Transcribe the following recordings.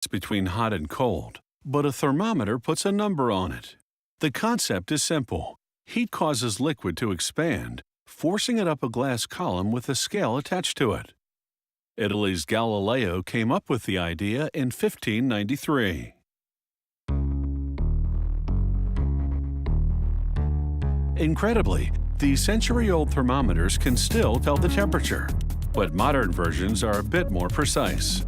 between hot and cold, but a thermometer puts a number on it. The concept is simple. Heat causes liquid to expand, forcing it up a glass column with a scale attached to it. Italy's Galileo came up with the idea in 1593. Incredibly, these century-old thermometers can still tell the temperature, but modern versions are a bit more precise.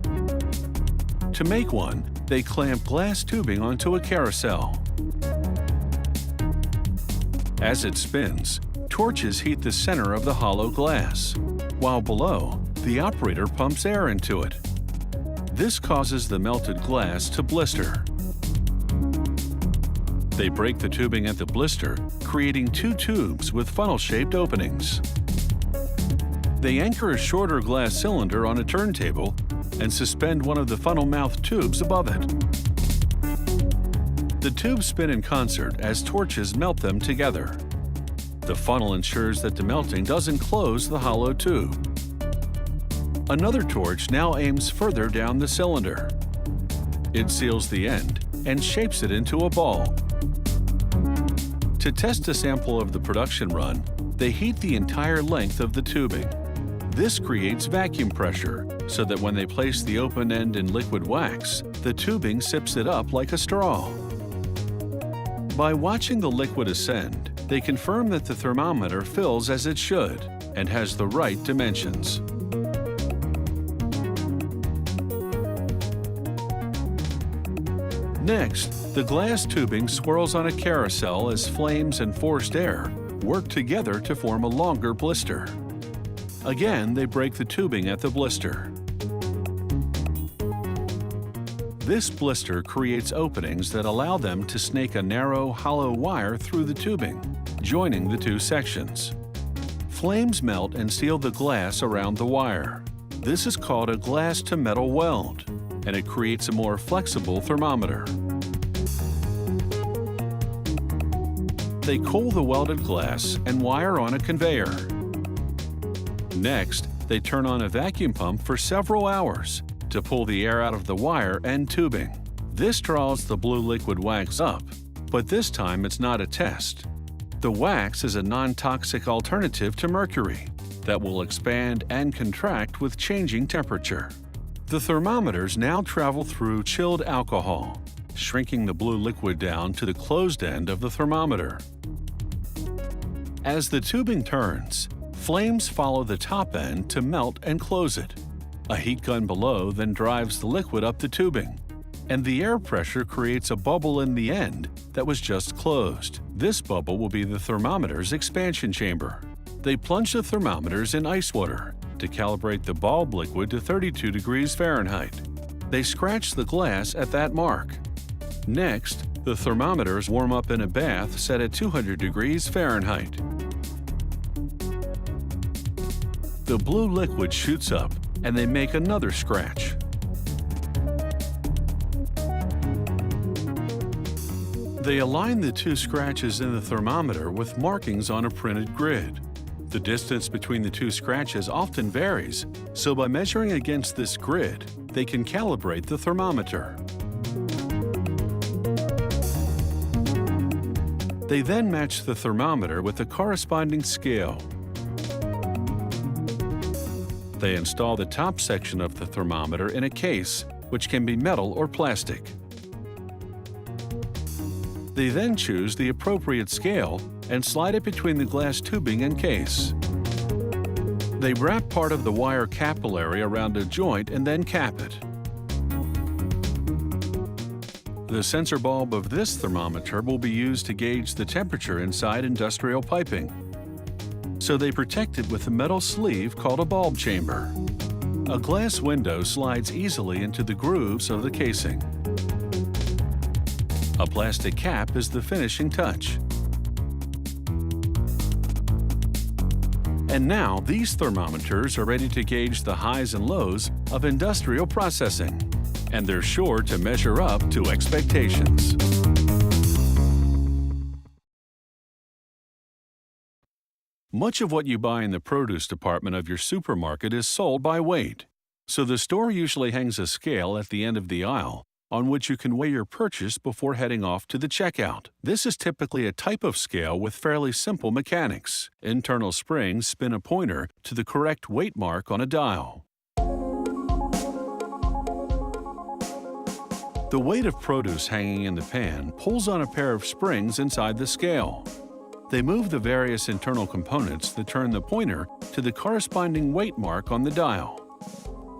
To make one, they clamp glass tubing onto a carousel. As it spins, torches heat the center of the hollow glass, while below, the operator pumps air into it. This causes the melted glass to blister. They break the tubing at the blister, creating two tubes with funnel-shaped openings. They anchor a shorter glass cylinder on a turntable and suspend one of the funnel-mouth tubes above it. The tubes spin in concert as torches melt them together. The funnel ensures that the melting doesn't close the hollow tube. Another torch now aims further down the cylinder. It seals the end and shapes it into a ball. To test a sample of the production run, they heat the entire length of the tubing. This creates vacuum pressure, so that when they place the open end in liquid wax, the tubing sips it up like a straw. By watching the liquid ascend, they confirm that the thermometer fills as it should and has the right dimensions. Next, the glass tubing swirls on a carousel as flames and forced air work together to form a longer blister. Again, they break the tubing at the blister. This blister creates openings that allow them to snake a narrow, hollow wire through the tubing, joining the two sections. Flames melt and seal the glass around the wire. This is called a glass-to-metal weld, and it creates a more flexible thermometer. They cool the welded glass and wire on a conveyor. Next, they turn on a vacuum pump for several hours to pull the air out of the wire and tubing. This draws the blue liquid wax up, but this time it's not a test. The wax is a non-toxic alternative to mercury that will expand and contract with changing temperature. The thermometers now travel through chilled alcohol, shrinking the blue liquid down to the closed end of the thermometer. As the tubing turns, flames follow the top end to melt and close it. A heat gun below then drives the liquid up the tubing, and the air pressure creates a bubble in the end that was just closed. This bubble will be the thermometer's expansion chamber. They plunge the thermometers in ice water to calibrate the bulb liquid to 32 degrees Fahrenheit. They scratch the glass at that mark. Next, the thermometers warm up in a bath set at 200 degrees Fahrenheit. The blue liquid shoots up, and they make another scratch. They align the two scratches in the thermometer with markings on a printed grid. The distance between the two scratches often varies, so by measuring against this grid, they can calibrate the thermometer. They then match the thermometer with the corresponding scale. They install the top section of the thermometer in a case, which can be metal or plastic. They then choose the appropriate scale and slide it between the glass tubing and case. They wrap part of the wire capillary around a joint and then cap it. The sensor bulb of this thermometer will be used to gauge the temperature inside industrial piping, so they protect it with a metal sleeve called a bulb chamber. A glass window slides easily into the grooves of the casing. A plastic cap is the finishing touch. And now these thermometers are ready to gauge the highs and lows of industrial processing, and they're sure to measure up to expectations. Much of what you buy in the produce department of your supermarket is sold by weight. So the store usually hangs a scale at the end of the aisle on which you can weigh your purchase before heading off to the checkout. This is typically a type of scale with fairly simple mechanics. Internal springs spin a pointer to the correct weight mark on a dial. The weight of produce hanging in the pan pulls on a pair of springs inside the scale. They move the various internal components that turn the pointer to the corresponding weight mark on the dial.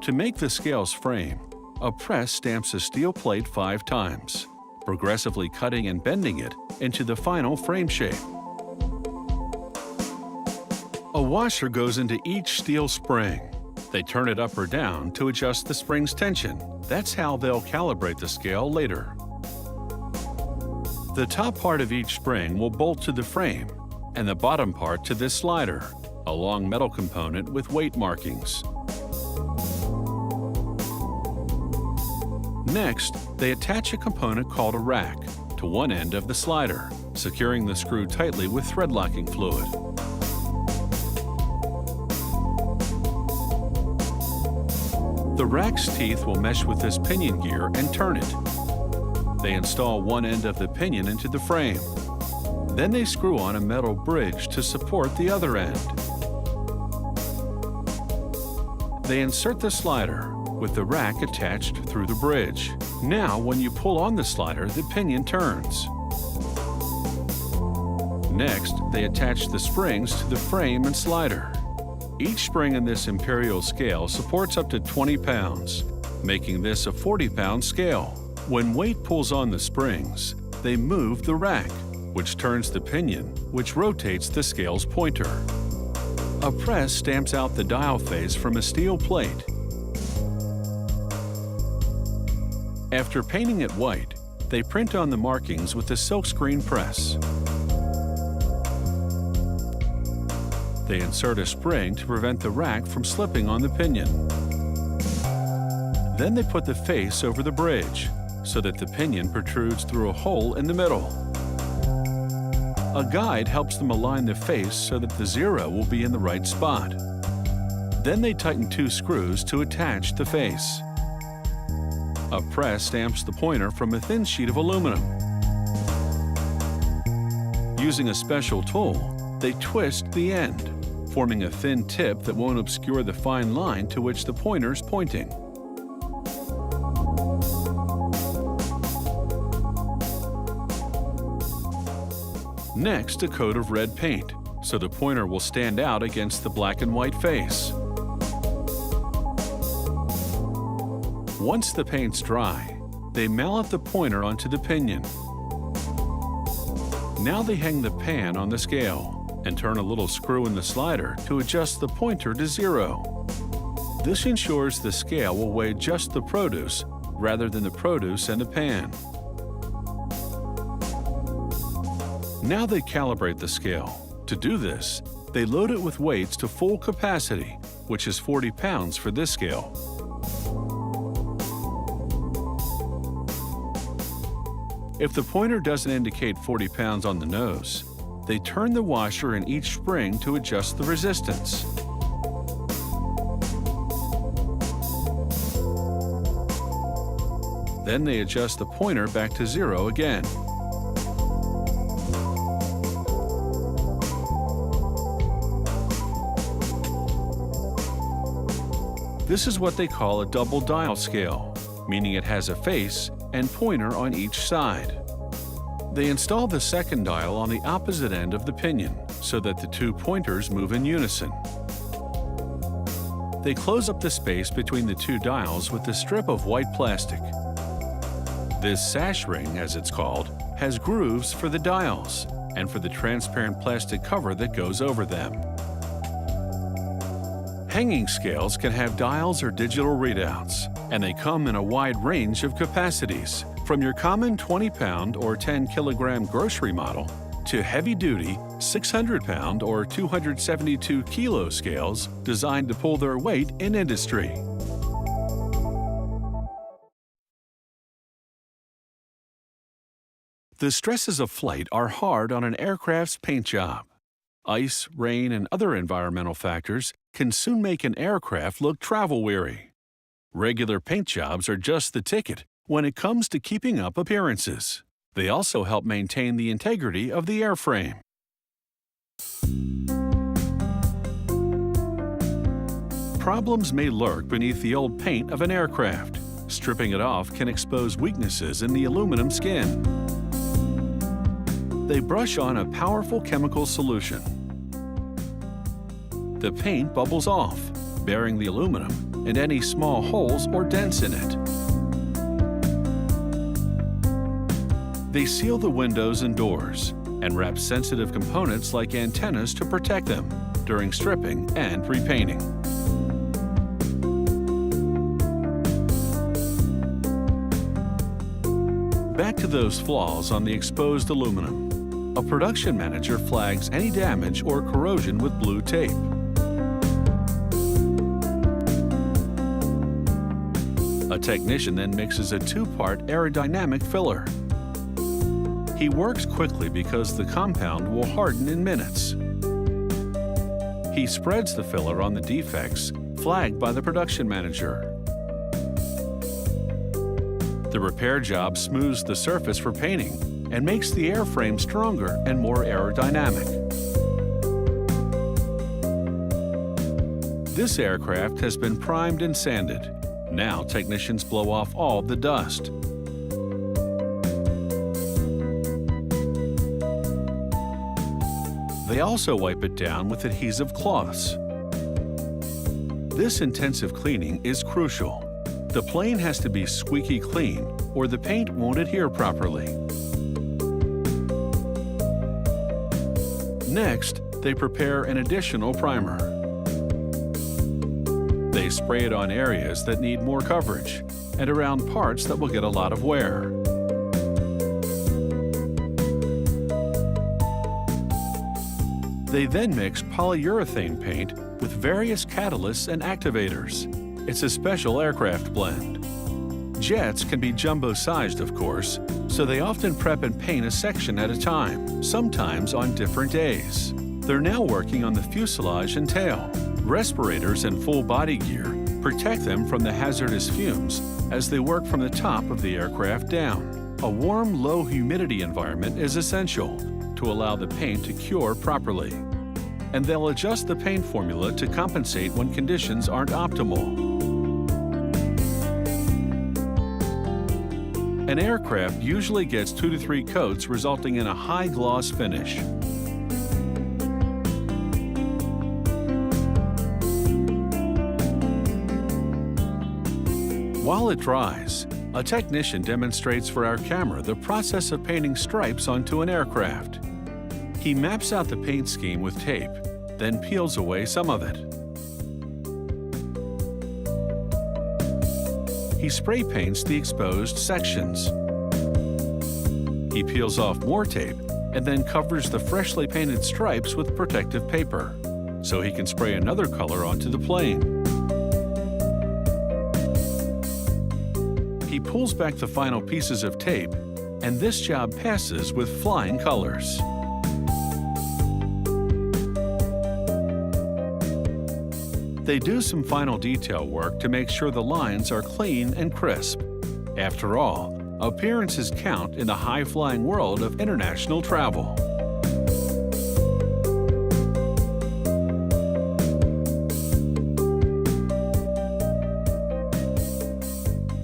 To make the scale's frame, a press stamps a steel plate 5 times, progressively cutting and bending it into the final frame shape. A washer goes into each steel spring. They turn it up or down to adjust the spring's tension. That's how they'll calibrate the scale later. The top part of each spring will bolt to the frame, and the bottom part to this slider, a long metal component with weight markings. Next, they attach a component called a rack to one end of the slider, securing the screw tightly with thread locking fluid. The rack's teeth will mesh with this pinion gear and turn it. They install one end of the pinion into the frame. Then they screw on a metal bridge to support the other end. They insert the slider with the rack attached through the bridge. Now, when you pull on the slider, the pinion turns. Next, they attach the springs to the frame and slider. Each spring in this imperial scale supports up to 20 pounds, making this a 40-pound scale. When weight pulls on the springs, they move the rack, which turns the pinion, which rotates the scale's pointer. A press stamps out the dial face from a steel plate. After painting it white, they print on the markings with a silkscreen press. They insert a spring to prevent the rack from slipping on the pinion. Then they put the face over the bridge so that the pinion protrudes through a hole in the middle. A guide helps them align the face so that the zero will be in the right spot. Then they tighten 2 screws to attach the face. A press stamps the pointer from a thin sheet of aluminum. Using a special tool, they twist the end, forming a thin tip that won't obscure the fine line to which the pointer's pointing. Next, a coat of red paint, so the pointer will stand out against the black and white face. Once the paint's dry, they mallet the pointer onto the pinion. Now they hang the pan on the scale and turn a little screw in the slider to adjust the pointer to 0. This ensures the scale will weigh just the produce rather than the produce and the pan. Now they calibrate the scale. To do this, they load it with weights to full capacity, which is 40 pounds for this scale. If the pointer doesn't indicate 40 pounds on the nose, they turn the washer in each spring to adjust the resistance. Then they adjust the pointer back to 0 again. This is what they call a double dial scale, meaning it has a face and pointer on each side. They install the second dial on the opposite end of the pinion so that the 2 pointers move in unison. They close up the space between the 2 dials with a strip of white plastic. This sash ring, as it's called, has grooves for the dials and for the transparent plastic cover that goes over them. Hanging scales can have dials or digital readouts, and they come in a wide range of capacities, from your common 20-pound or 10-kilogram grocery model to heavy-duty 600-pound or 272-kilo scales designed to pull their weight in industry. The stresses of flight are hard on an aircraft's paint job. Ice, rain, and other environmental factors can soon make an aircraft look travel-weary. Regular paint jobs are just the ticket when it comes to keeping up appearances. They also help maintain the integrity of the airframe. Problems may lurk beneath the old paint of an aircraft. Stripping it off can expose weaknesses in the aluminum skin. They brush on a powerful chemical solution. The paint bubbles off, bearing the aluminum and any small holes or dents in it. They seal the windows and doors and wrap sensitive components like antennas to protect them during stripping and repainting. Back to those flaws on the exposed aluminum. A production manager flags any damage or corrosion with blue tape. A technician then mixes a 2-part aerodynamic filler. He works quickly because the compound will harden in minutes. He spreads the filler on the defects flagged by the production manager. The repair job smooths the surface for painting and makes the airframe stronger and more aerodynamic. This aircraft has been primed and sanded. Now technicians blow off all the dust. They also wipe it down with adhesive cloths. This intensive cleaning is crucial. The plane has to be squeaky clean or the paint won't adhere properly. Next, they prepare an additional primer. They spray it on areas that need more coverage and around parts that will get a lot of wear. They then mix polyurethane paint with various catalysts and activators. It's a special aircraft blend. Jets can be jumbo-sized, of course, so they often prep and paint a section at a time, sometimes on different days. They're now working on the fuselage and tail. Respirators and full body gear protect them from the hazardous fumes as they work from the top of the aircraft down. A warm, low humidity environment is essential to allow the paint to cure properly. And they'll adjust the paint formula to compensate when conditions aren't optimal. An aircraft usually gets 2 to 3 coats, resulting in a high gloss finish. While it dries, a technician demonstrates for our camera the process of painting stripes onto an aircraft. He maps out the paint scheme with tape, then peels away some of it. He spray paints the exposed sections. He peels off more tape and then covers the freshly painted stripes with protective paper, so he can spray another color onto the plane. He pulls back the final pieces of tape, and this job passes with flying colors. They do some final detail work to make sure the lines are clean and crisp. After all, appearances count in the high-flying world of international travel.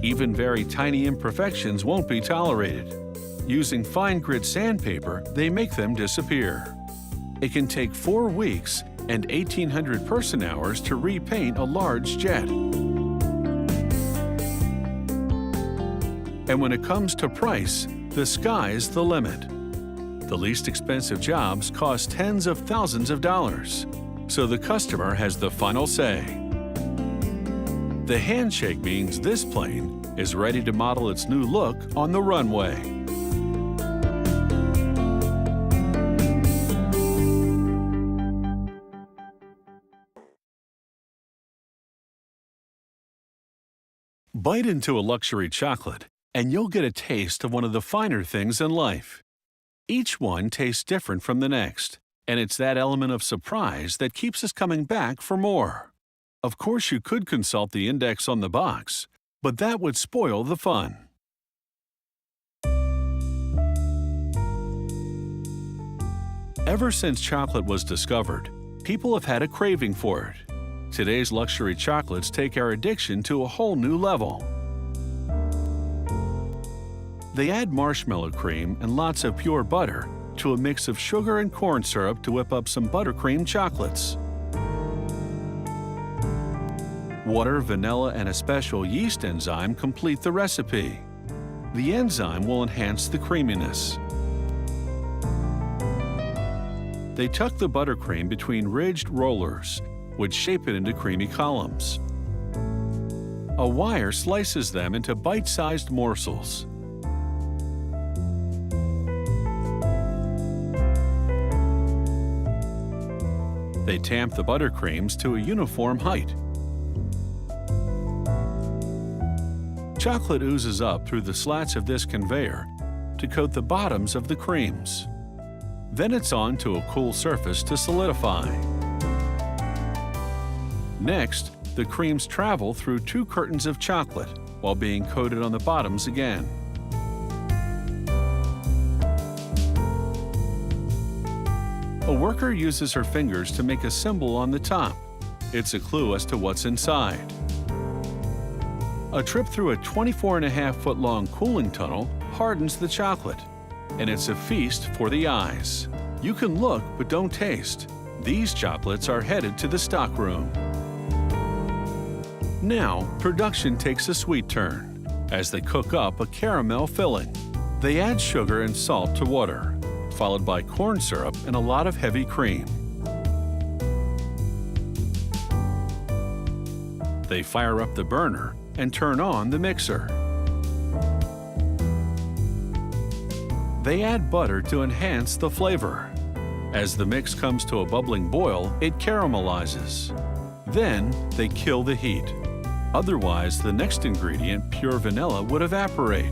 Even very tiny imperfections won't be tolerated. Using fine grit sandpaper, they make them disappear. It can take 4 weeks and 1,800 person-hours to repaint a large jet. And when it comes to price, the sky's the limit. The least expensive jobs cost tens of thousands of dollars, so the customer has the final say. The handshake means this plane is ready to model its new look on the runway. Bite into a luxury chocolate, and you'll get a taste of one of the finer things in life. Each one tastes different from the next, and it's that element of surprise that keeps us coming back for more. Of course, you could consult the index on the box, but that would spoil the fun. Ever since chocolate was discovered, people have had a craving for it. Today's luxury chocolates take our addiction to a whole new level. They add marshmallow cream and lots of pure butter to a mix of sugar and corn syrup to whip up some buttercream chocolates. Water, vanilla, and a special yeast enzyme complete the recipe. The enzyme will enhance the creaminess. They tuck the buttercream between ridged rollers, which shape it into creamy columns. A wire slices them into bite-sized morsels. They tamp the buttercreams to a uniform height. Chocolate oozes up through the slats of this conveyor to coat the bottoms of the creams. Then it's on to a cool surface to solidify. Next, the creams travel through 2 curtains of chocolate while being coated on the bottoms again. A worker uses her fingers to make a symbol on the top. It's a clue as to what's inside. A trip through a 24.5-foot-long cooling tunnel hardens the chocolate, and it's a feast for the eyes. You can look, but don't taste. These chocolates are headed to the stockroom. Now, production takes a sweet turn as they cook up a caramel filling. They add sugar and salt to water, followed by corn syrup and a lot of heavy cream. They fire up the burner and turn on the mixer. They add butter to enhance the flavor. As the mix comes to a bubbling boil, it caramelizes. Then they kill the heat. Otherwise, the next ingredient, pure vanilla, would evaporate.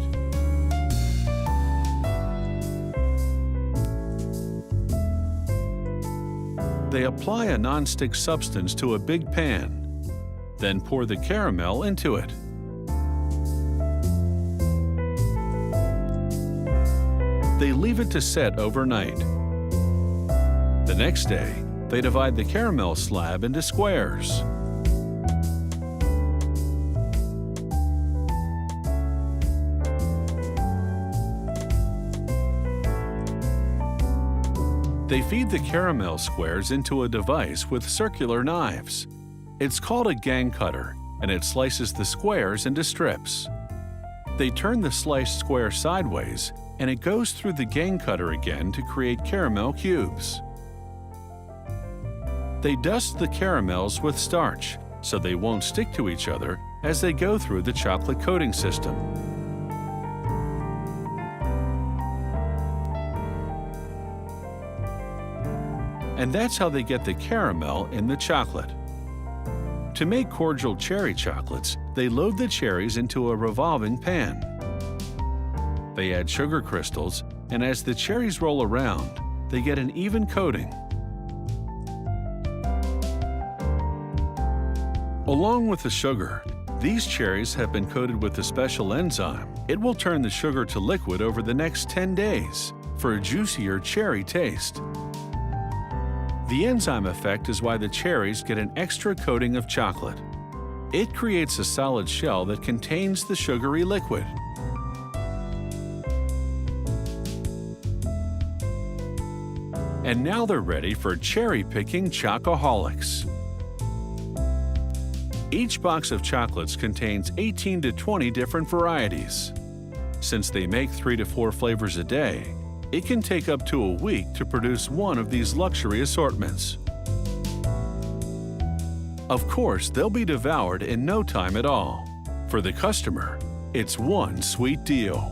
They apply a non-stick substance to a big pan, then pour the caramel into it. They leave it to set overnight. The next day, they divide the caramel slab into squares. They feed the caramel squares into a device with circular knives. It's called a gang cutter, and it slices the squares into strips. They turn the sliced square sideways, and it goes through the gang cutter again to create caramel cubes. They dust the caramels with starch, so they won't stick to each other as they go through the chocolate coating system. And that's how they get the caramel in the chocolate. To make cordial cherry chocolates, they load the cherries into a revolving pan. They add sugar crystals, and as the cherries roll around, they get an even coating. Along with the sugar, these cherries have been coated with a special enzyme. It will turn the sugar to liquid over the next 10 days for a juicier cherry taste. The enzyme effect is why the cherries get an extra coating of chocolate. It creates a solid shell that contains the sugary liquid. And now they're ready for cherry-picking chocoholics. Each box of chocolates contains 18 to 20 different varieties. Since they make 3 to 4 flavors a day, it can take up to a week to produce one of these luxury assortments. Of course, they'll be devoured in no time at all. For the customer, it's one sweet deal.